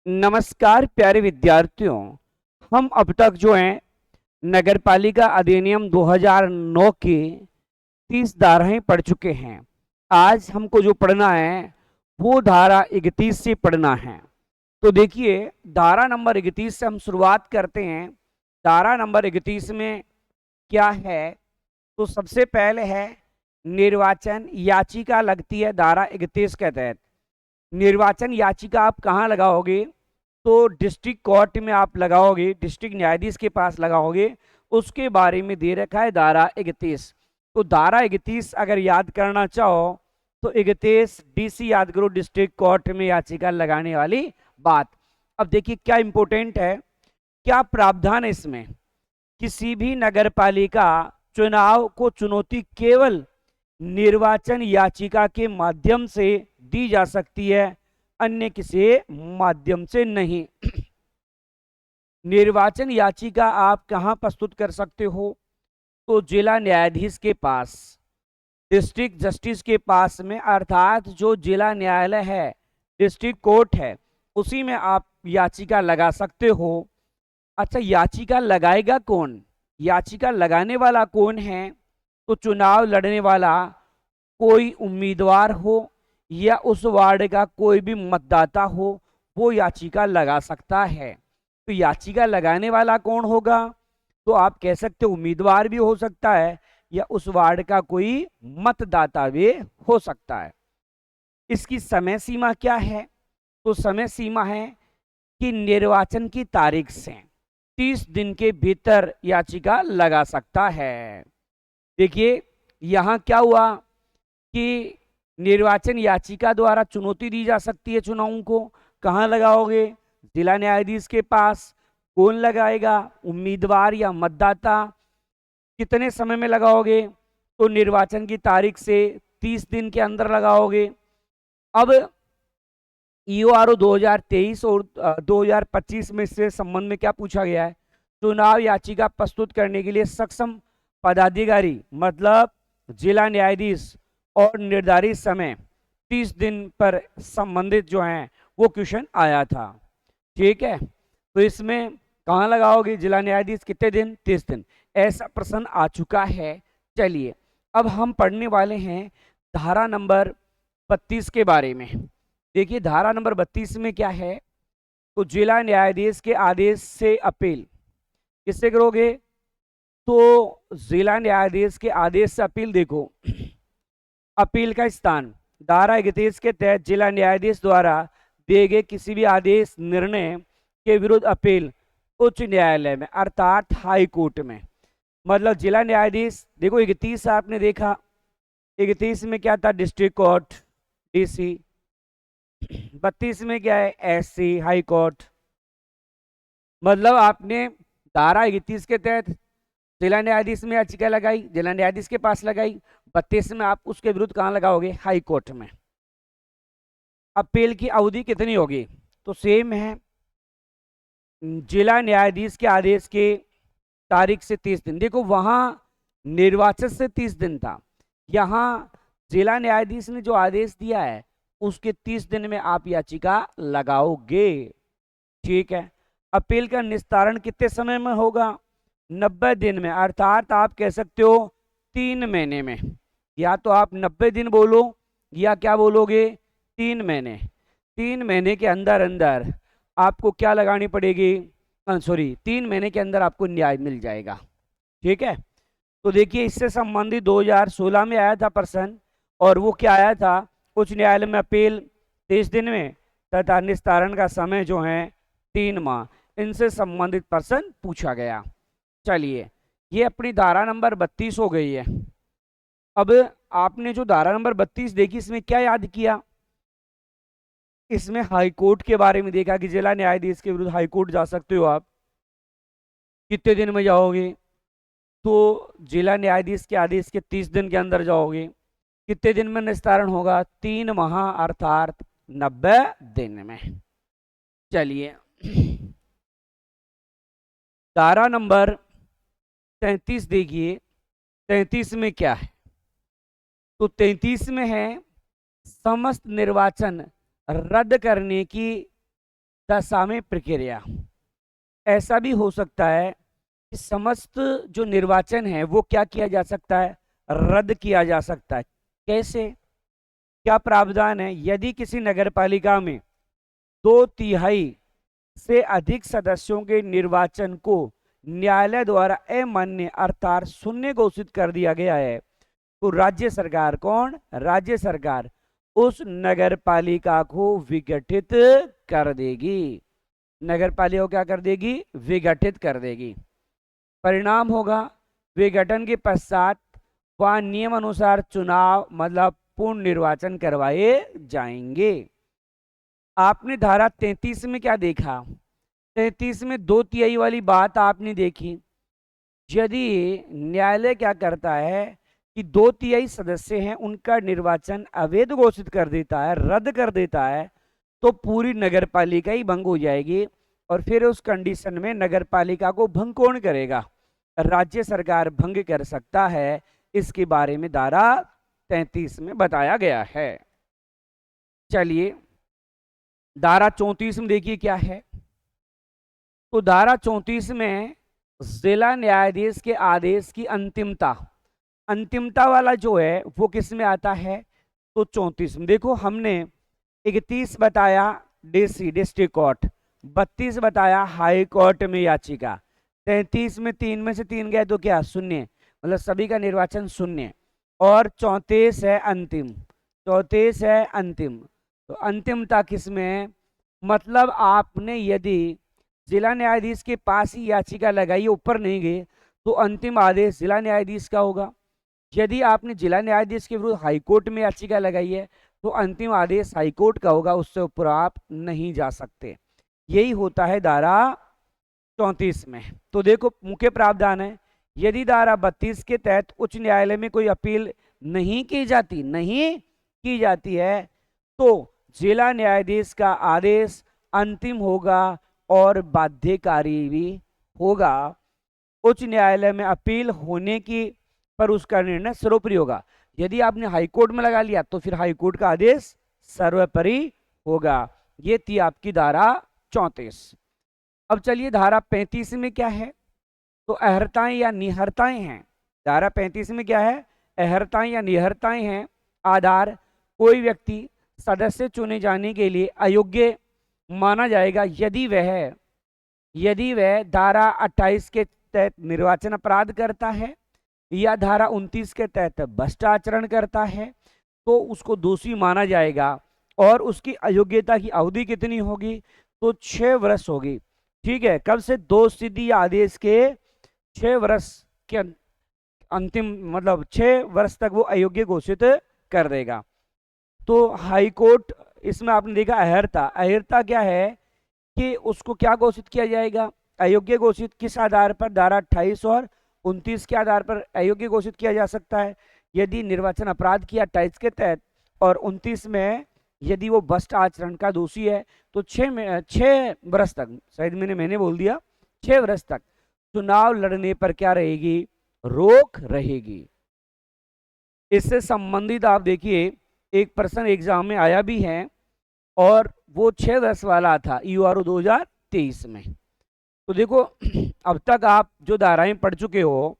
नमस्कार प्यारे विद्यार्थियों। हम अब तक जो है नगरपालिका अधिनियम 2009 की 30 धाराएं पढ़ चुके हैं। आज हमको जो पढ़ना है वो धारा 31 से पढ़ना है। तो देखिए, धारा नंबर 31 से हम शुरुआत करते हैं। धारा नंबर 31 में क्या है? तो सबसे पहले है निर्वाचन याचिका लगती है धारा 31 के तहत। निर्वाचन याचिका आप कहाँ लगाओगे? तो डिस्ट्रिक्ट कोर्ट में आप लगाओगे, डिस्ट्रिक्ट न्यायाधीश के पास लगाओगे। उसके बारे में दे रखा है धारा 31। तो धारा 31 अगर याद करना चाहो तो 31 डीसी याद करो, डिस्ट्रिक्ट कोर्ट में याचिका लगाने वाली बात। अब देखिए क्या इंपॉर्टेंट है, क्या प्रावधान है इसमें। किसी भी नगरपालिका चुनाव को चुनौती केवल निर्वाचन याचिका के माध्यम से दी जा सकती है, अन्य किसी माध्यम से नहीं। निर्वाचन याचिका आप कहां प्रस्तुत कर सकते हो? तो जिला न्यायाधीश के पास, डिस्ट्रिक्ट जस्टिस के पास में, अर्थात जो जिला न्यायालय है, डिस्ट्रिक्ट कोर्ट है, उसी में आप याचिका लगा सकते हो। अच्छा, याचिका लगाएगा कौन? याचिका लगाने वाला कौन है? तो चुनाव लड़ने वाला कोई उम्मीदवार हो या उस वार्ड का कोई भी मतदाता हो, वो याचिका लगा सकता है। तो याचिका लगाने वाला कौन होगा? तो आप कह सकते हो उम्मीदवार भी हो सकता है या उस वार्ड का कोई मतदाता भी हो सकता है। इसकी समय सीमा क्या है? तो समय सीमा है कि निर्वाचन की तारीख से 30 दिन के भीतर याचिका लगा सकता है। देखिए यहां क्या हुआ कि निर्वाचन याचिका द्वारा चुनौती दी जा सकती है चुनावों को। कहां लगाओगे? जिला न्यायाधीश के पास। कौन लगाएगा? उम्मीदवार या मतदाता। कितने समय में लगाओगे? तो निर्वाचन की तारीख से 30 दिन के अंदर लगाओगे। अब ईओआरओ 2023 और 2025 में से संबंध में क्या पूछा गया है? चुनाव याचिका प्रस्तुत करने के लिए सक्षम पदाधिकारी मतलब जिला न्यायाधीश और निर्धारित समय 30 दिन पर संबंधित जो है वो क्वेश्चन आया था। ठीक है, तो इसमें कहां लगाओगे? जिला न्यायाधीश। कितने दिन? 30 दिन। ऐसा प्रश्न आ चुका है। चलिए अब हम पढ़ने वाले हैं धारा नंबर 32 के बारे में। देखिए धारा नंबर 32 में क्या है? तो जिला न्यायाधीश के आदेश से अपील किससे करोगे? तो जिला न्यायाधीश के आदेश से अपील। देखो अपील का स्थान, धारा 31 के तहत जिला न्यायाधीश द्वारा दिए गए किसी भी आदेश निर्णय के विरुद्ध अपील उच्च न्यायालय में अर्थात हाई कोर्ट में। मतलब जिला न्यायाधीश, देखो 31 आपने देखा, 31 में क्या था? District court DC. 32 में क्या है? SC high court. मतलब आपने धारा 31 के तहत जिला न्यायाधीश में याचिका लगाई, जिला न्यायाधीश के पास लगाई। 32 में आप उसके विरुद्ध कहां लगाओगे? हाई कोर्ट में। अपील की अवधि कितनी होगी? तो सेम है, जिला न्यायाधीश के आदेश के तारीख से 30 दिन। देखो वहां निर्वाचन से 30 दिन था, यहां जिला न्यायाधीश ने जो आदेश दिया है उसके 30 दिन में आप याचिका लगाओगे। ठीक है, अपील का निस्तारण कितने समय में होगा? 90 दिन में, अर्थात आप कह सकते हो 3 महीने में। या तो आप 90 दिन बोलो या क्या बोलोगे? 3 महीने। 3 महीने के अंदर अंदर आपको क्या लगानी पड़ेगी? सॉरी, 3 महीने के अंदर आपको न्याय मिल जाएगा। ठीक है, तो देखिए इससे संबंधित 2016 में आया था प्रश्न, और वो क्या आया था? उच्च न्यायालय में अपील 30 दिन में तथा निस्तारण का समय जो है 3 माह। इनसे संबंधित प्रश्न पूछा गया। चलिए ये अपनी धारा नंबर 32 हो गई है। अब आपने जो धारा नंबर 32 देखी, इसमें क्या याद किया? इसमें हाई कोर्ट के बारे में देखा कि जिला न्यायाधीश के विरुद्ध हाई कोर्ट जा सकते हो आप। कितने दिन में जाओगे? तो जिला न्यायाधीश के आदेश के 30 दिन के अंदर जाओगे। कितने दिन में निस्तारण होगा? 3 माह अर्थात 90 दिन में। चलिए धारा नंबर 33 देखिए, 33 में क्या है? तो 33 में है समस्त निर्वाचन रद्द करने की दशा में प्रक्रिया। ऐसा भी हो सकता है कि समस्त जो निर्वाचन है वो क्या किया जा सकता है, रद्द किया जा सकता है। कैसे, क्या प्रावधान है? यदि किसी नगरपालिका में 2/3 से अधिक सदस्यों के निर्वाचन को न्यायालय द्वारा अमान्य अर्थात शून्य घोषित कर दिया गया है, तो राज्य सरकार, कौन? राज्य सरकार उस नगरपालिका को विघटित कर देगी। नगरपालिका को क्या कर देगी? विघटित कर देगी। परिणाम होगा विघटन के पश्चात वहां नियम अनुसार चुनाव मतलब पूर्ण निर्वाचन करवाए जाएंगे। आपने धारा 33 में क्या देखा? 33 में 2/3 वाली बात आपने देखी। यदि न्यायालय क्या करता है कि 2/3 सदस्य हैं उनका निर्वाचन अवैध घोषित कर देता है, रद्द कर देता है, तो पूरी नगरपालिका ही भंग हो जाएगी। और फिर उस कंडीशन में नगरपालिका को भंग कौन करेगा? राज्य सरकार भंग कर सकता है। इसके बारे में धारा 33 में बताया गया है। चलिए धारा 34 में देखिए क्या है। तो धारा 34 में जिला न्यायाधीश के आदेश की अंतिमता, अंतिमता वाला जो है वो किस में आता है? तो 34 में। देखो हमने 31 बताया डीसी डिस्ट्रिक्ट कोर्ट, 32 बताया हाई कोर्ट में याचिका, 33 में 3 में से 3 गए तो क्या? शून्य, मतलब सभी का निर्वाचन शून्य। और 34 है अंतिम, 34 है अंतिम। तो अंतिमता किसमें? मतलब आपने यदि जिला न्यायाधीश के पास ही याचिका लगाई, ऊपर नहीं गए, तो अंतिम आदेश जिला न्यायाधीश का होगा। यदि आपने जिला न्यायाधीश के विरुद्ध हाईकोर्ट में याचिका लगाई है तो अंतिम आदेश हाईकोर्ट का होगा, उससे ऊपर आप नहीं जा सकते। यही होता है धारा 34 में। तो देखो मुख्य प्रावधान है, यदि धारा 32 के तहत उच्च न्यायालय में कोई अपील नहीं की जाती है तो जिला न्यायाधीश का आदेश अंतिम होगा और बाध्यकारी भी होगा। उच्च न्यायालय में अपील होने की पर उसका निर्णय सर्वोपरि होगा। यदि आपने हाईकोर्ट में लगा लिया तो फिर हाईकोर्ट का आदेश सर्वोपरि होगा। ये थी आपकी धारा 34। अब चलिए धारा 35 में क्या है? तो अहर्ताएं या निहर्ताएं हैं। धारा 35 में क्या है? अहर्ताएं या निहर्ताएं हैं। आधार, कोई व्यक्ति सदस्य चुने जाने के लिए अयोग्य माना जाएगा यदि वह धारा 28 के तहत निर्वाचन अपराध करता है या धारा 29 के तहत भ्रष्ट आचरण करता है तो उसको दोषी माना जाएगा। और उसकी अयोग्यता की अवधि कितनी होगी? तो 6 वर्ष होगी। ठीक है, कब से? दोष सिद्धि आदेश के 6 वर्ष के अंतिम, मतलब 6 वर्ष तक वो अयोग्य घोषित कर देगा। तो हाईकोर्ट, इसमें आपने देखा अहर्ता, अहर्ता क्या है कि उसको क्या घोषित किया जाएगा? अयोग्य घोषित। किस आधार पर? धारा 28 और 29 के आधार पर अयोग्य घोषित किया जा सकता है। यदि निर्वाचन अपराध किया 28 के तहत और 29 में यदि वो भ्रष्ट आचरण का दोषी है तो 6 वर्ष तक, शायद मैंने बोल दिया 6 वर्ष तक चुनाव लड़ने पर क्या रहेगी? रोक रहेगी। इससे संबंधित आप देखिए एक प्रश्न एग्जाम में आया भी है और वो 6 वर्ष वाला था यूआरओ 2023 में। तो देखो अब तक आप जो धाराएं पढ़ चुके हो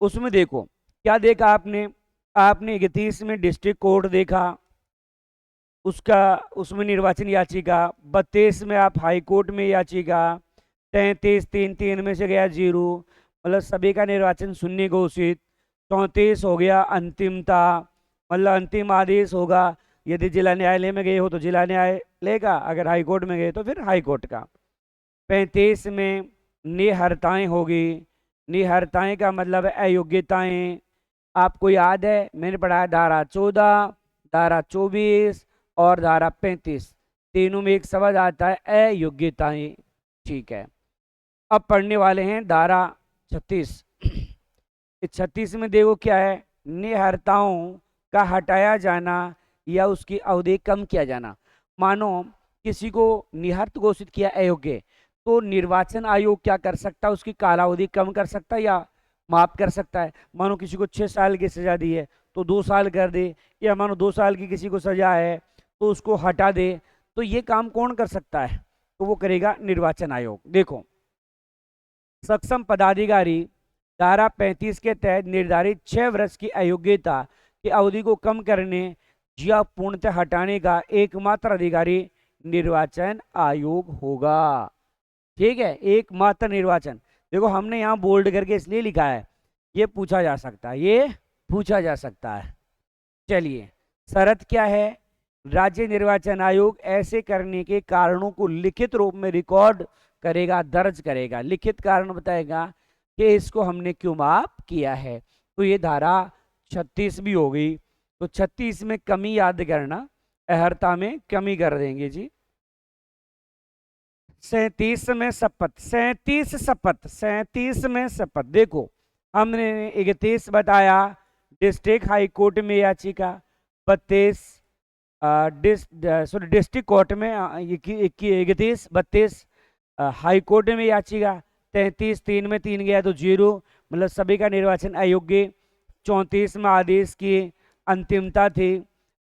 उसमें देखो क्या देखा आपने? आपने 31 में डिस्ट्रिक्ट कोर्ट देखा, उसमें निर्वाचन याचिका, 32 में आप हाई कोर्ट में याचिका, 33 3 में से गया 0, मतलब सभी का निर्वाचन शून्य घोषित। 34 हो गया अंतिमता, मतलब अंतिम आदेश होगा। यदि जिला न्यायालय में गए हो तो जिला न्यायालय का, अगर हाई कोर्ट में गए तो फिर हाई कोर्ट का। 35 में निहर्ताएं होगी। निहर्ताएं का मतलब है अयोग्यताएं। आपको याद है मैंने पढ़ाया धारा 14, धारा 24 और धारा 35, तीनों में एक शब्द आता है अयोग्यताएं। ठीक है, अब पढ़ने वाले हैं धारा 36। 36 में देखो क्या है? निहर्ताओं का हटाया जाना या उसकी अवधि कम किया जाना। मानो किसी को निहर्त घोषित किया अयोग्य, तो निर्वाचन आयोग क्या कर सकता है? उसकी कालावधि कम कर सकता है या माफ कर सकता है। मानो किसी को 6 साल की सजा दी है तो 2 साल कर दे, या मानो 2 साल की किसी को सजा है तो उसको हटा दे। तो ये काम कौन कर सकता है? तो वो करेगा निर्वाचन आयोग। देखो, सक्षम पदाधिकारी धारा 35 के तहत निर्धारित 6 वर्ष की अयोग्यता की अवधि को कम करने या पूर्णतः हटाने का एकमात्र अधिकारी निर्वाचन आयोग होगा। ठीक है, एकमात्र निर्वाचन। देखो, हमने यहाँ बोल्ड करके इसलिए लिखा है, ये पूछा जा सकता है, ये पूछा जा सकता है। चलिए, शर्त क्या है? राज्य निर्वाचन आयोग ऐसे करने के कारणों को लिखित रूप में रिकॉर्ड करेगा, दर्ज करेगा, लिखित कारण बताएगा कि इसको हमने क्यों माफ किया है। तो ये धारा 36 भी हो गई। तो 36 में कमी याद करना, अहर्ता में कमी कर देंगे जी। 37 में शपथ, 37 में शपथ। देखो, हमने 31 बताया डिस्ट्रिक्ट हाई कोर्ट में याचिका, 32 डिस्ट्रिक्ट कोर्ट में 31, 32 हाई कोर्ट में याचिका, 33 3 में 3 गया तो 0, मतलब सभी का निर्वाचन अयोग्य। 34 में आदेश की अंतिमता थी,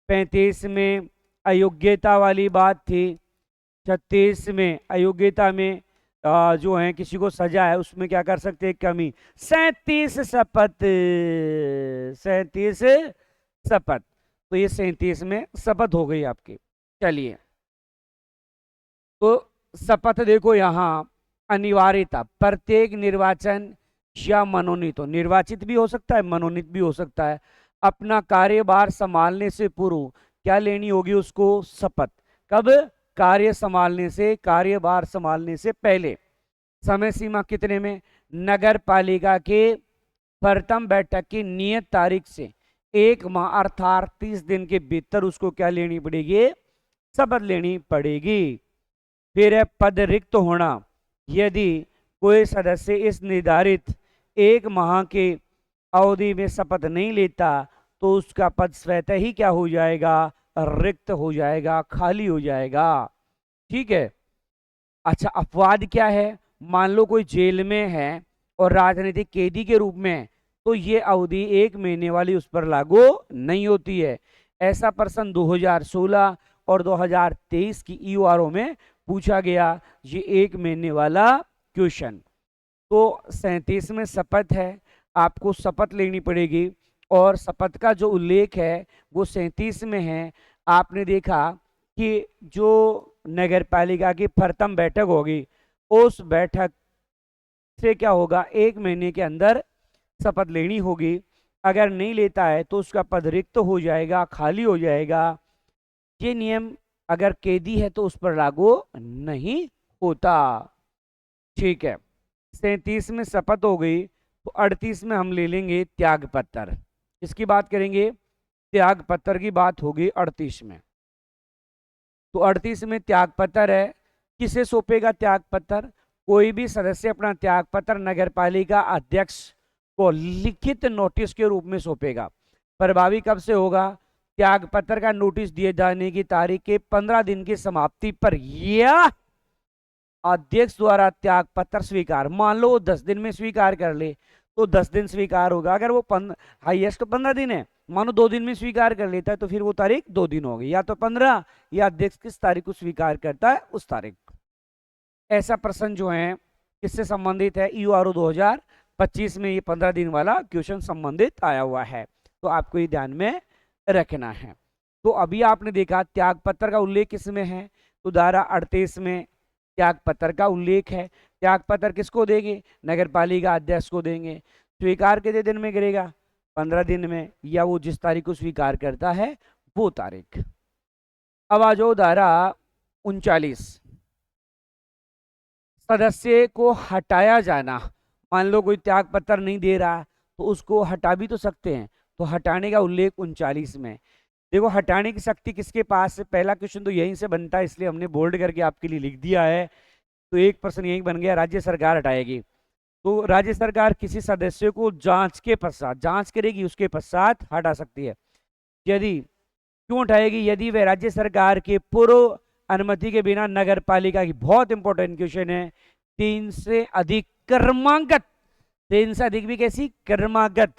35 में अयोग्यता वाली बात थी, 36 में अयोग्यता में जो है किसी को सजा है उसमें क्या कर सकते हैं, कमी। 37 शपथ, 37 शपथ। तो ये 37 में शपथ हो गई आपकी। चलिए, तो शपथ देखो यहाँ अनिवार्यता, प्रत्येक निर्वाचन या मनोनीत, हो निर्वाचित भी हो सकता है, मनोनीत भी हो सकता है, अपना कार्यभार संभालने से पूर्व क्या लेनी होगी उसको, शपथ। कब? कार्य संभालने से, कार्यभार संभालने से पहले। समय सीमा कितने में? नगर पालिका के प्रथम बैठक की नियत तारीख से 1 माह अर्थात 30 दिन के भीतर उसको क्या लेनी पड़ेगी, शपथ लेनी पड़ेगी। फिर है पद रिक्त होना, यदि कोई सदस्य इस निर्धारित 1 माह के अवधि में शपथ नहीं लेता तो उसका पद स्वतः ही क्या हो जाएगा, रिक्त हो जाएगा, खाली हो जाएगा। ठीक है। अच्छा, अपवाद क्या है? मान लो कोई जेल में है और राजनीतिक कैदी के रूप में, तो ये अवधि 1 महीने वाली उस पर लागू नहीं होती है। ऐसा प्रश्न 2016 और 2023 की ईओआरओ में पूछा गया, ये 1 महीने वाला क्वेश्चन। तो 37 में शपथ है, आपको शपथ लेनी पड़ेगी और शपथ का जो उल्लेख है वो 37 में है। आपने देखा कि जो नगर पालिका की प्रथम बैठक होगी उस बैठक से क्या होगा, 1 महीने के अंदर शपथ लेनी होगी। अगर नहीं लेता है तो उसका पद रिक्त हो जाएगा, खाली हो जाएगा। ये नियम अगर कैदी है तो उस पर लागू नहीं होता। ठीक है, 37 में शपथ हो गई। तो 38 में हम ले लेंगे त्याग पत्र। इसकी बात करेंगे, त्याग पत्र की बात होगी 38 में। तो 38 में त्याग पत्र है, किसे सौंपेगा त्याग पत्र? कोई भी सदस्य अपना त्याग पत्र नगर पालिका अध्यक्ष को लिखित नोटिस के रूप में सौंपेगा। प्रभावी कब से होगा? त्याग पत्र का नोटिस दिए जाने की तारीख के 15 दिन की समाप्ति पर या अध्यक्ष द्वारा त्याग पत्र स्वीकार। मान लो वो 10 दिन में स्वीकार कर ले तो 10 दिन स्वीकार होगा। अगर वो हाईएस्ट तो 15 दिन है, मानो 2 दिन में स्वीकार कर लेता है तो फिर वो तारीख 2 दिन होगी, या तो 15 या अध्यक्ष किस तारीख को स्वीकार करता है उस तारीख। ऐसा प्रश्न जो है किससे संबंधित है? ईओआरओ 2025 में ये 15 दिन वाला क्वेश्चन संबंधित आया हुआ है, तो आपको ये ध्यान में रखना है। तो अभी आपने देखा त्याग पत्र का उल्लेख किसमें है, तो धारा 38 में त्याग पत्र का उल्लेख है। त्याग पत्र किसको देंगे? नगर पालिका अध्यक्ष को देंगे। स्वीकार कितने दिन में करेगा? 15 दिन में, या वो जिस तारीख को स्वीकार करता है वो तारीख। अब आ जाओ धारा 39, सदस्य को हटाया जाना। मान लो कोई त्याग पत्र नहीं दे रहा तो उसको हटा भी तो सकते हैं, तो हटाने का उल्लेख 39 में। देखो, हटाने की शक्ति किसके पास है? पहला क्वेश्चन तो यहीं से बनता है, इसलिए हमने बोल्ड करके आपके लिए लिख दिया है। तो एक प्रश्न यही बन गया, राज्य सरकार हटाएगी। तो राज्य सरकार किसी सदस्य को जांच के पश्चात, जांच करेगी उसके पश्चात हटा सकती है। यदि, क्यों हटाएगी? यदि वह राज्य सरकार के पूर्व अनुमति के बिना नगर पालिका की, बहुत इंपॉर्टेंट क्वेश्चन है, 3 से अधिक क्रमागत, 3 से अधिक भी कैसी? क्रमागत,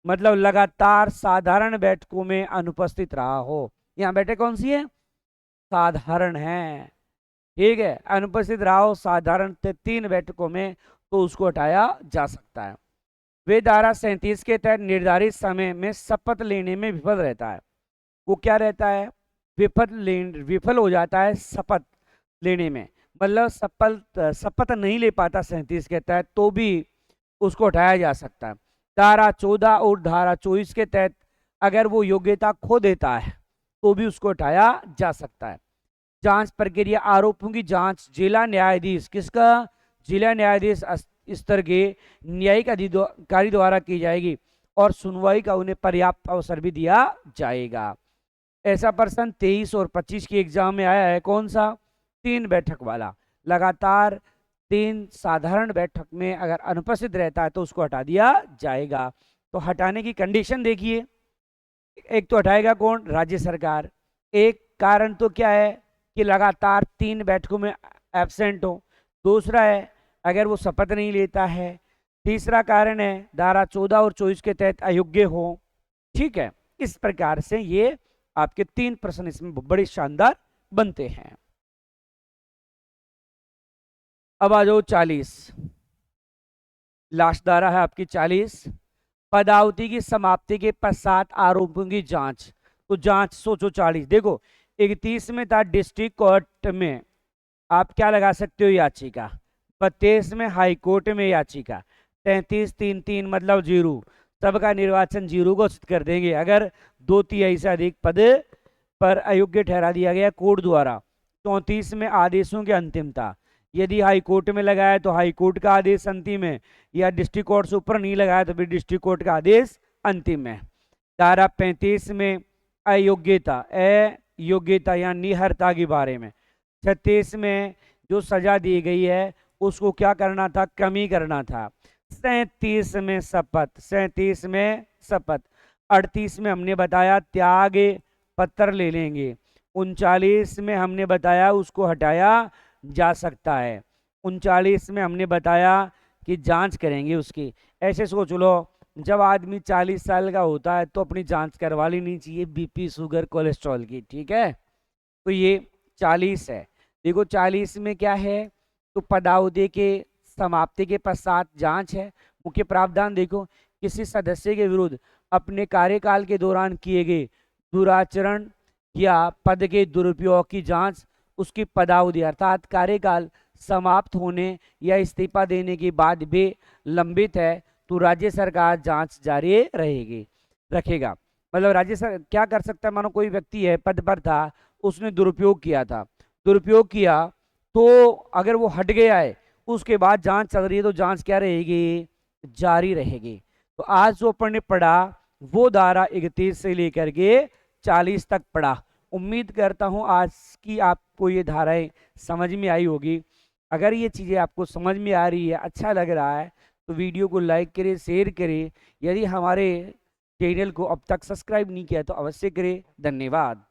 मतलब लगातार साधारण बैठकों में अनुपस्थित रहा हो। यहाँ बैठक कौन सी है? साधारण है। ठीक है, अनुपस्थित रहा हो साधारणतः 3 बैठकों में तो उसको हटाया जा सकता है। वे धारा 37 के तहत निर्धारित समय में शपथ लेने में विफल रहता है। वो क्या रहता है? विफल हो जाता है शपथ लेने में, मतलब शपथ नहीं ले पाता 37 के तहत, तो भी उसको हटाया जा सकता है। धारा 14 और धारा 24 के तहत अगर वो योग्यता खो देता है तो भी उसको हटाया जा सकता है। जांच प्रक्रिया, आरोपों की जांच जिला न्यायाधीश, किसका? जिला न्यायाधीश स्तर के न्यायिक अधिकारी द्वारा की जाएगी और सुनवाई का उन्हें पर्याप्त अवसर भी दिया जाएगा। ऐसा प्रश्न 23 और 25 की एग्जाम में आया है, कौन सा? 3 बैठक वाला। लगातार 3 साधारण बैठक में अगर अनुपस्थित रहता है तो उसको हटा दिया जाएगा। तो हटाने की कंडीशन देखिए, एक तो हटाएगा कौन? राज्य सरकार। एक कारण तो क्या है कि लगातार 3 बैठकों में एब्सेंट हो। दूसरा है अगर वो शपथ नहीं लेता है। तीसरा कारण है धारा 14 और 24 के तहत अयोग्य हो। ठीक है, इस प्रकार से ये आपके 3 प्रश्न इसमें बड़े शानदार बनते हैं। अब आ जाओ 40, लास्ट धारा है आपकी 40। पदावधि की समाप्ति के पश्चात आरोपों की जांच। तो जांच सोचो 40, देखो 31 में था डिस्ट्रिक्ट कोर्ट में आप क्या लगा सकते हो? याचिका। 32 में हाई कोर्ट में याचिका। 33 3 मतलब 0, सबका निर्वाचन 0 घोषित कर देंगे अगर 2/3 से अधिक पद पर अयोग्य ठहरा दिया गया कोर्ट द्वारा। 34 में आदेशों की अंतिमता, यदि हाई कोर्ट में लगाया तो हाई कोर्ट का आदेश अंतिम है, या डिस्ट्रिक्ट कोर्ट से ऊपर नहीं लगाया तो फिर डिस्ट्रिक्ट कोर्ट का आदेश अंतिम है। धारा 35 में अयोग्यता या निहरता के बारे में। 36 में जो सजा दी गई है उसको क्या करना था? कमी करना था। 37 में शपथ, 37 में शपथ। 38 में हमने बताया त्याग पत्र ले लेंगे। 39 में हमने बताया उसको हटाया जा सकता है। 39 में हमने बताया कि जांच करेंगे उसकी। ऐसे सोच लो, जब आदमी 40 साल का होता है तो अपनी जांच करवा लेनी चाहिए बीपी, शुगर, कोलेस्ट्रॉल की। ठीक है, तो ये 40 है। देखो 40 में क्या है? तो पदावधि के समाप्ति के पश्चात जांच है। मुख्य प्रावधान देखो, किसी सदस्य के विरुद्ध अपने कार्यकाल के दौरान किए गए दुराचरण या पद के दुरुपयोग की जांच उसकी पदावधि अर्थात कार्यकाल समाप्त होने या इस्तीफा देने के बाद भी लंबित है तो राज्य सरकार जांच जारी रखेगा। मतलब राज्य सरकार क्या कर सकता है? मानो कोई व्यक्ति है, पद पर था, उसने दुरुपयोग किया तो अगर वो हट गया है उसके बाद जांच चल रही है तो जांच क्या रहेगी? जारी रहेगी। तो आज जो अपन ने पढ़ा वो धारा 31 से लेकर के 40 तक पढ़ा। उम्मीद करता हूं आज की आपको ये धाराएं समझ में आई होगी। अगर ये चीज़ें आपको समझ में आ रही है, अच्छा लग रहा है, तो वीडियो को लाइक करें, शेयर करें। यदि हमारे चैनल को अब तक सब्सक्राइब नहीं किया तो अवश्य करें। धन्यवाद।